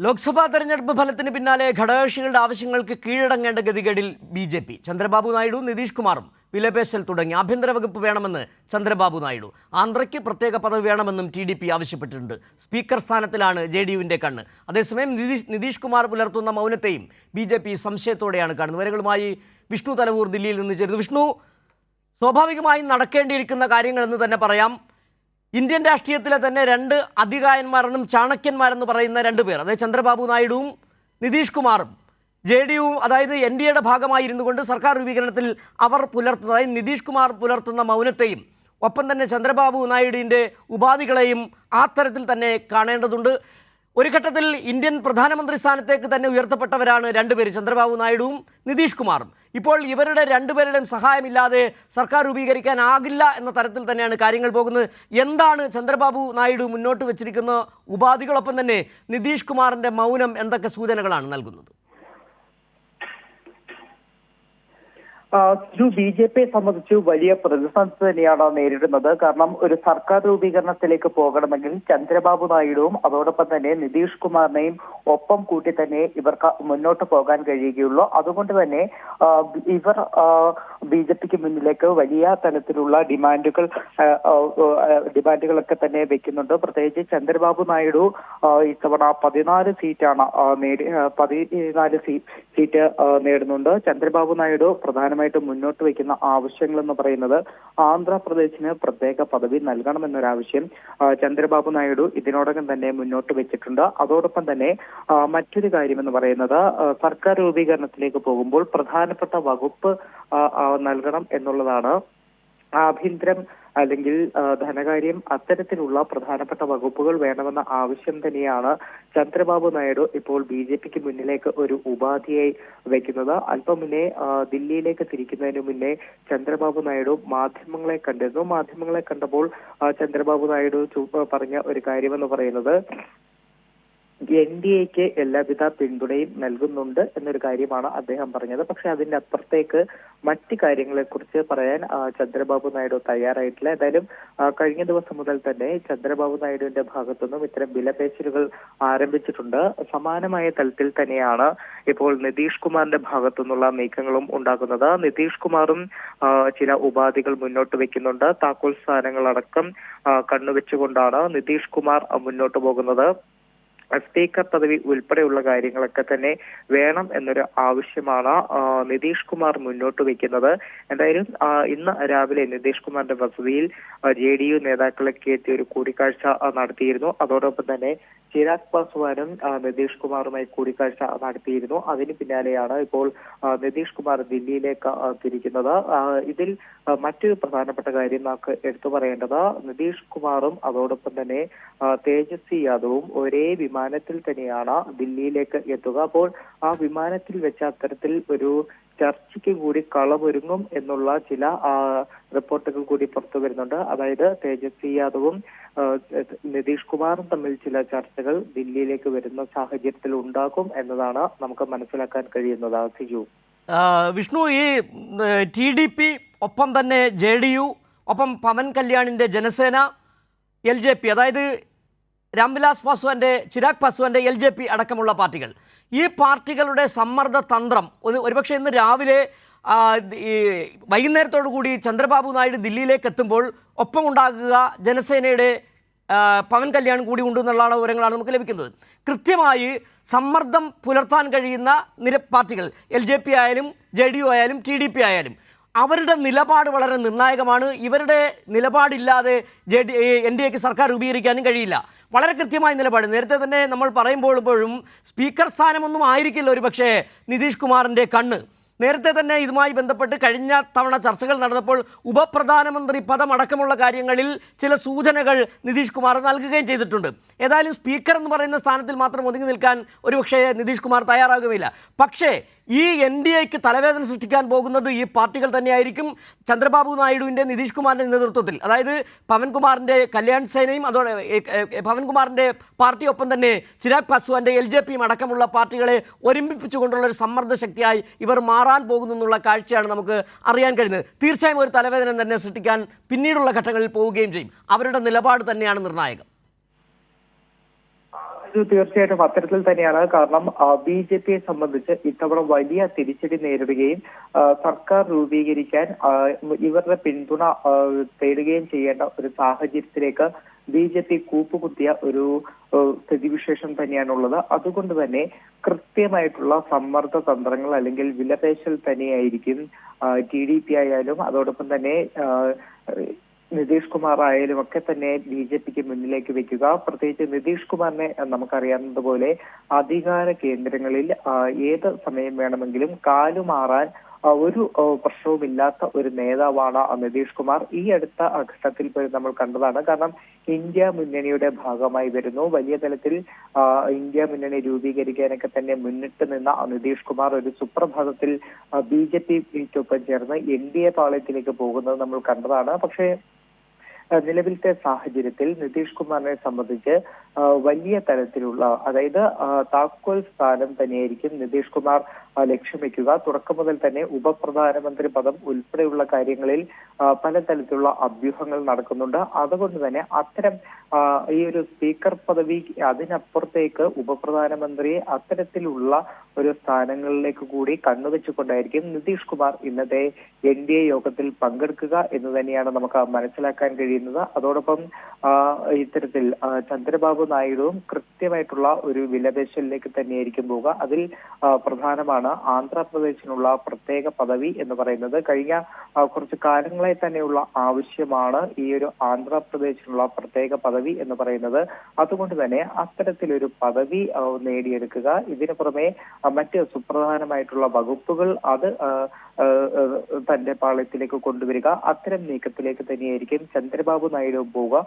ലോക്സഭാ തെരഞ്ഞെടുപ്പ് ഫലത്തിന് പിന്നാലെ ഘടകകക്ഷികളുടെ ആവശ്യങ്ങൾക്ക് കീഴടങ്ങേണ്ട ഗതികേടിൽ ബി.ജെ.പി. ചന്ദ്രബാബു നായിഡു നിതീഷ് കുമാറും വിലപേശൽ തുടങ്ങി. ആഭ്യന്തര വകുപ്പ് വേണമെന്ന് ചന്ദ്രബാബു നായിഡു. ആന്ധ്രയ്ക്ക് പ്രത്യേക പദവി വേണമെന്നും ടി.ഡി.പി. ആവശ്യപ്പെട്ടിട്ടുണ്ട്. സ്പീക്കർ സ്ഥാനത്തിലാണ് ജെ.ഡി.യുവിൻ്റെ കണ്ണ്. അതേസമയം നിതീഷ് കുമാർ പുലർത്തുന്ന മൗനത്തെയും ബി.ജെ.പി. സംശയത്തോടെയാണ് കാണുന്നത്. വിവരങ്ങളുമായി വിഷ്ണു തലവൂർ ദില്ലിയിൽ നിന്ന് ചേരുന്നു. വിഷ്ണു, സ്വാഭാവികമായും നടക്കേണ്ടിയിരിക്കുന്ന കാര്യങ്ങളെന്ന് തന്നെ പറയാം. ഇന്ത്യൻ രാഷ്ട്രീയത്തിലെ തന്നെ രണ്ട് അധികായന്മാരെന്നും ചാണക്യന്മാരെന്ന് പറയുന്ന രണ്ട് പേർ, അതായത് ചന്ദ്രബാബു നായിഡുവും നിതീഷ് കുമാറും ജെ.ഡി.യു, അതായത് എൻ.ഡി.എയുടെ ഭാഗമായിരുന്നു കൊണ്ട് സർക്കാർ രൂപീകരണത്തിൽ അവർ പുലർത്തുന്ന, അതായത് നിതീഷ് കുമാർ പുലർത്തുന്ന മൗനത്തെയും ഒപ്പം തന്നെ ചന്ദ്രബാബു നായിഡുവിൻ്റെ ഉപാധികളെയും ആ തരത്തിൽ തന്നെ കാണേണ്ടതുണ്ട്. ഒരു ഘട്ടത്തിൽ ഇന്ത്യൻ പ്രധാനമന്ത്രി സ്ഥാനത്തേക്ക് തന്നെ ഉയർത്തപ്പെട്ടവരാണ് രണ്ടുപേര്, ചന്ദ്രബാബു നായിഡുവും നിതീഷ് കുമാറും. ഇപ്പോൾ ഇവരുടെ രണ്ടുപേരുടെയും സഹായമില്ലാതെ സർക്കാർ രൂപീകരിക്കാനാകില്ല എന്ന തരത്തിൽ തന്നെയാണ് കാര്യങ്ങൾ പോകുന്നത്. എന്താണ് ചന്ദ്രബാബു നായിഡു മുന്നോട്ട് വെച്ചിരിക്കുന്ന ഉപാധികളൊപ്പം തന്നെ നിതീഷ് കുമാറിൻ്റെ മൗനം എന്തൊക്കെ സൂചനകളാണ് നൽകുന്നത്? ബി.ജെ.പിയെ സംബന്ധിച്ച് വലിയ പ്രതിസന്ധി തന്നെയാണ് നേരിടുന്നത്. കാരണം ഒരു സർക്കാർ രൂപീകരണത്തിലേക്ക് പോകണമെങ്കിൽ ചന്ദ്രബാബു നായിഡുവും അതോടൊപ്പം തന്നെ നിതീഷ് കുമാറിനെയും ഒപ്പം കൂട്ടി തന്നെ ഇവർക്ക് മുന്നോട്ട് പോകാൻ കഴിയുകയുള്ളൂ. അതുകൊണ്ട് തന്നെ ഇവർ ബി.ജെ.പിക്ക് മുന്നിലേക്ക് വലിയ തലത്തിലുള്ള ഡിമാൻഡുകളൊക്കെ തന്നെ വെക്കുന്നുണ്ട്. പ്രത്യേകിച്ച് ചന്ദ്രബാബു നായിഡു ഇത്തവണ 14 സീറ്റാണ് 14 സീറ്റ് നേടുന്നുണ്ട്. ചന്ദ്രബാബു നായിഡു പ്രധാനമായിട്ടും മുന്നോട്ട് വയ്ക്കുന്ന ആവശ്യങ്ങൾ എന്ന് പറയുന്നത് ആന്ധ്രാപ്രദേശിന് പ്രത്യേക പദവി നൽകണമെന്നൊരാവശ്യം ചന്ദ്രബാബു നായിഡു ഇതിനോടകം തന്നെ മുന്നോട്ട് വെച്ചിട്ടുണ്ട്. അതോടൊപ്പം തന്നെ മറ്റൊരു കാര്യം എന്ന് പറയുന്നത് സർക്കാർ രൂപീകരണത്തിലേക്ക് പോകുമ്പോൾ പ്രധാനപ്പെട്ട വകുപ്പ് നൽകണം എന്നുള്ളതാണ്. ആഭ്യന്തരം അല്ലെങ്കിൽ ധനകാര്യം, അത്തരത്തിലുള്ള പ്രധാനപ്പെട്ട വകുപ്പുകൾ വേണമെന്ന ആവശ്യം തന്നെയാണ് ചന്ദ്രബാബു നായിഡു ഇപ്പോൾ ബി.ജെ.പിക്ക് മുന്നിലേക്ക് ഒരു ഉപാധിയായി വയ്ക്കുന്നത്. അല്പം മുന്നേ ദില്ലിയിലേക്ക് തിരിക്കുന്നതിന് മുന്നേ ചന്ദ്രബാബു നായിഡു മാധ്യമങ്ങളെ കണ്ടിരുന്നു. മാധ്യമങ്ങളെ കണ്ടപ്പോൾ ചന്ദ്രബാബു നായിഡു പറഞ്ഞ ഒരു കാര്യമെന്ന് പറയുന്നത് എൻ.ഡി.എക്ക് എല്ലാവിധ പിന്തുണയും നൽകുന്നുണ്ട് എന്നൊരു കാര്യമാണ് അദ്ദേഹം പറഞ്ഞത്. പക്ഷെ അതിന്റെ അപ്പുറത്തേക്ക് മറ്റ് കാര്യങ്ങളെക്കുറിച്ച് പറയാൻ ചന്ദ്രബാബു നായിഡു തയ്യാറായിട്ടില്ല. ഏതായാലും കഴിഞ്ഞ ദിവസം മുതൽ തന്നെ ചന്ദ്രബാബു നായിഡുവിന്റെ ഭാഗത്തുനിന്നും ഇത്തരം വിലപേശലുകൾ ആരംഭിച്ചിട്ടുണ്ട്. സമാനമായ തലത്തിൽ തന്നെയാണ് ഇപ്പോൾ നിതീഷ് കുമാറിന്റെ ഭാഗത്തുനിന്നുള്ള നീക്കങ്ങളും ഉണ്ടാകുന്നത്. നിതീഷ് കുമാറും ചില ഉപാധികൾ മുന്നോട്ട് വെക്കുന്നുണ്ട്. താക്കോൽ സ്ഥാനങ്ങളടക്കം കണ്ണുവെച്ചുകൊണ്ടാണ് നിതീഷ് കുമാർ മുന്നോട്ട് പോകുന്നത്. സ്പീക്കർ പദവി ഉൾപ്പെടെയുള്ള കാര്യങ്ങളൊക്കെ തന്നെ വേണം എന്നൊരു ആവശ്യമാണ് നിതീഷ് കുമാർ മുന്നോട്ട് വെക്കുന്നത്. എന്തായാലും ഇന്ന് രാവിലെ നിതീഷ് കുമാറിന്റെ വസതിയിൽ ജെ.ഡി.യു നേതാക്കളൊക്കെ എത്തി ഒരു കൂടിക്കാഴ്ച നടത്തിയിരുന്നു. അതോടൊപ്പം തന്നെ ചിരാഗ് പാസ്വാനും നിതീഷ് കുമാറുമായി കൂടിക്കാഴ്ച നടത്തിയിരുന്നു. അതിന് പിന്നാലെയാണ് ഇപ്പോൾ നിതീഷ് കുമാർ ദില്ലിയിലേക്ക് തിരിക്കുന്നത്. ഇതിൽ മറ്റൊരു പ്രധാനപ്പെട്ട കാര്യം നമുക്ക് എടുത്തു പറയേണ്ടത് നിതീഷ് കുമാറും അതോടൊപ്പം തന്നെ തേജസ്വി യാദവും ഒരേ വിമാനത്തിൽ തന്നെയാണ് ദില്ലിയിലേക്ക് എത്തുക. അപ്പോൾ ആ വിമാനത്തിൽ വെച്ച അത്തരത്തിൽ ഒരു ചർച്ചയ്ക്ക് കൂടി കളമൊരുങ്ങും എന്നുള്ള ചില റിപ്പോർട്ടുകൾ കൂടി പുറത്തു വരുന്നുണ്ട്. അതായത് തേജസ്വി യാദവും നിതീഷ് കുമാറും തമ്മിൽ ചില ചർച്ചകൾ ദില്ലിയിലേക്ക് വരുന്ന സാഹചര്യത്തിൽ ഉണ്ടാകും എന്നതാണ് നമുക്ക് മനസ്സിലാക്കാൻ കഴിയുന്നത്. സിജു, വിഷ്ണു, ഈ ടി.ഡി.പി. ഒപ്പം തന്നെ ജെ.ഡി.യു, ഒപ്പം പവൻ കല്യാണിൻ്റെ ജനസേന, എൽ.ജെ.പി. അതായത് രാംവിലാസ് പാസ്വാന്റെ, ചിരാഗ് പാസ്വാന്റെ എൽ.ജെ.പി. അടക്കമുള്ള പാർട്ടികൾ, ഈ പാർട്ടികളുടെ സമ്മർദ്ദ തന്ത്രം ഒരുപക്ഷെ ഇന്ന് രാവിലെ വൈകുന്നേരത്തോടു കൂടി ചന്ദ്രബാബു നായിഡു ദില്ലിയിലേക്ക് എത്തുമ്പോൾ ഒപ്പമുണ്ടാകുക ജനസേനയുടെ പവൻ കല്യാൺ കൂടി ഉണ്ടെന്നുള്ളതാണ് വിവരങ്ങളാണ് നമുക്ക് ലഭിക്കുന്നത്. കൃത്യമായി സമ്മർദ്ദം പുലർത്താൻ കഴിയുന്ന പാർട്ടികൾ, എൽ.ജെ.പി. ആയാലും ജെ.ഡി.യു ആയാലും ടി.ഡി.പി. ആയാലും അവരുടെ നിലപാട് വളരെ നിർണായകമാണ്. ഇവരുടെ നിലപാടില്ലാതെ എൻ.ഡി.എക്ക് സർക്കാർ രൂപീകരിക്കാനും കഴിയില്ല. വളരെ കൃത്യമായ നിലപാട്. നേരത്തെ തന്നെ നമ്മൾ പറയുമ്പോഴും സ്പീക്കർ സ്ഥാനമൊന്നും ആയിരിക്കില്ല ഒരു പക്ഷേ നിതീഷ് കുമാറിൻ്റെ കണ്ണ്. നേരത്തെ തന്നെ ഇതുമായി ബന്ധപ്പെട്ട് കഴിഞ്ഞ തവണ ചർച്ചകൾ നടന്നപ്പോൾ ഉപപ്രധാനമന്ത്രി പദമടക്കമുള്ള കാര്യങ്ങളിൽ ചില സൂചനകൾ നിതീഷ് കുമാർ നൽകുകയും ചെയ്തിട്ടുണ്ട്. ഏതായാലും സ്പീക്കർ എന്ന് പറയുന്ന സ്ഥാനത്തിൽ മാത്രം ഒതുങ്ങി നിൽക്കാൻ ഒരുപക്ഷേ നിതീഷ് കുമാർ തയ്യാറാകുകയില്ല. പക്ഷേ ഈ എൻ.ഡി.എക്ക് തലവേദന സൃഷ്ടിക്കാൻ പോകുന്നത് ഈ പാർട്ടികൾ തന്നെയായിരിക്കും. ചന്ദ്രബാബു നായിഡുവിൻ്റെ, നിതീഷ് കുമാറിൻ്റെ നേതൃത്വത്തിൽ, അതായത് പവൻകുമാറിൻ്റെ കല്യാൺ സേനയും അതോടെ പവൻകുമാറിൻ്റെ പാർട്ടിയൊപ്പം തന്നെ ചിരാഗ് പാസ്വാന്റെ എൽ.ജെ.പിയും അടക്കമുള്ള പാർട്ടികളെ ഒരുമിപ്പിച്ചുകൊണ്ടുള്ള ഒരു സമ്മർദ്ദ ശക്തിയായി ഇവർ മാറാൻ പോകുന്നു എന്നുള്ള കാഴ്ചയാണ് നമുക്ക് അറിയാൻ കഴിയുന്നത്. തീർച്ചയായും ഒരു തലവേദന തന്നെ സൃഷ്ടിക്കാൻ പിന്നീടുള്ള ഘട്ടങ്ങളിൽ പോവുകയും ചെയ്യും. അവരുടെ നിലപാട് തന്നെയാണ് നിർണായകം. തീർച്ചയായിട്ടും അത്തരത്തിൽ തന്നെയാണ്. കാരണം ബി.ജെ.പിയെ സംബന്ധിച്ച് ഇത്തവണ വലിയ തിരിച്ചടി നേരിടുകയും സർക്കാർ രൂപീകരിക്കാൻ ഇവരുടെ പിന്തുണ തേടുകയും ചെയ്യേണ്ട ഒരു സാഹചര്യത്തിലേക്ക് ബി.ജെ.പി കൂപ്പുകുത്തിയ ഒരു സ്ഥിതിവിശേഷം തന്നെയാണുള്ളത്. അതുകൊണ്ട് തന്നെ കൃത്യമായിട്ടുള്ള സമ്മർദ്ദ തന്ത്രങ്ങൾ അല്ലെങ്കിൽ വിലപേശൽ തന്നെയായിരിക്കും ടി.ഡി.പി ആയാലും അതോടൊപ്പം തന്നെ നിതീഷ് കുമാർ ആയാലും ഒക്കെ തന്നെ ബി.ജെ.പിക്ക് മുന്നിലേക്ക് വെക്കുക. പ്രത്യേകിച്ച് നിതീഷ് കുമാറിനെ നമുക്കറിയാവുന്നതുപോലെ അധികാര കേന്ദ്രങ്ങളിൽ ഏത് സമയം വേണമെങ്കിലും കാലുമാറാൻ ഒരു പ്രശ്നവുമില്ലാത്ത ഒരു നേതാവാണ് നിതീഷ് കുമാർ. ഈ അടുത്ത ഘട്ടത്തിൽ നമ്മൾ കണ്ടതാണ്. കാരണം ഇന്ത്യ മുന്നണിയുടെ ഭാഗമായി വരുന്നു. വലിയ തലത്തിൽ ഇന്ത്യ മുന്നണി രൂപീകരിക്കാനൊക്കെ തന്നെ മുന്നിട്ട് നിന്ന നിതീഷ് കുമാർ ഒരു സുപ്രഭാതത്തിൽ ബി.ജെ.പിക്കൊപ്പം ചേർന്ന് എൻ.ഡി.എ പാളയത്തിലേക്ക് പോകുന്നത് നമ്മൾ കണ്ടതാണ്. പക്ഷേ നിലവിലത്തെ സാഹചര്യത്തിൽ നിതീഷ് കുമാറിനെ സംബന്ധിച്ച് വലിയ തരത്തിലുള്ള അതായത് താക്കോൽ സ്ഥാനം തന്നെയായിരിക്കും നിതീഷ് കുമാർ ലക്ഷ്യം വെക്കുക. തുടക്കം മുതൽ തന്നെ ഉപപ്രധാനമന്ത്രി പദം ഉൾപ്പെടെയുള്ള കാര്യങ്ങളിൽ പലതരത്തിലുള്ള അഭ്യൂഹങ്ങൾ നടക്കുന്നുണ്ട്. അതുകൊണ്ട് തന്നെ അത്തരം ഈ ഒരു സ്പീക്കർ പദവി അതിനപ്പുറത്തേക്ക് ഉപപ്രധാനമന്ത്രിയെ അത്തരത്തിലുള്ള ഒരു സ്ഥാനങ്ങളിലേക്ക് കൂടി കണ്ണുവെച്ചുകൊണ്ടായിരിക്കും നിതീഷ് കുമാർ ഇന്നത്തെ എൻ.ഡി.എ യോഗത്തിൽ പങ്കെടുക്കുക എന്ന് തന്നെയാണ് നമുക്ക് മനസ്സിലാക്കാൻ കഴിയുന്നത്. അതോടൊപ്പം ഇത്തരത്തിൽ ചന്ദ്രബാബു നായിഡുവും കൃത്യമായിട്ടുള്ള ഒരു വിലപേശലിലേക്ക് തന്നെയായിരിക്കും പോവുക. അതിൽ പ്രധാനമാണ് ആന്ധ്രാപ്രദേശിനുള്ള പ്രത്യേക പദവി എന്ന് പറയുന്നത്. കഴിഞ്ഞ കുറച്ച് കാലങ്ങളായി തന്നെയുള്ള ആവശ്യമാണ് ഈ ഒരു ആന്ധ്രാപ്രദേശിനുള്ള പ്രത്യേക പദവി എന്ന് പറയുന്നത്. അതുകൊണ്ട് തന്നെ അത്തരത്തിലൊരു പദവി നേടിയെടുക്കുക. ഇതിനു പുറമെ മറ്റ് സുപ്രധാനമായിട്ടുള്ള വകുപ്പുകൾ അത് തന്റെ പാളയത്തിലേക്ക് കൊണ്ടുവരിക. അത്തരം നീക്കത്തിലേക്ക് തന്നെയായിരിക്കും ചന്ദ്രബാബു നായിഡു പോവുക.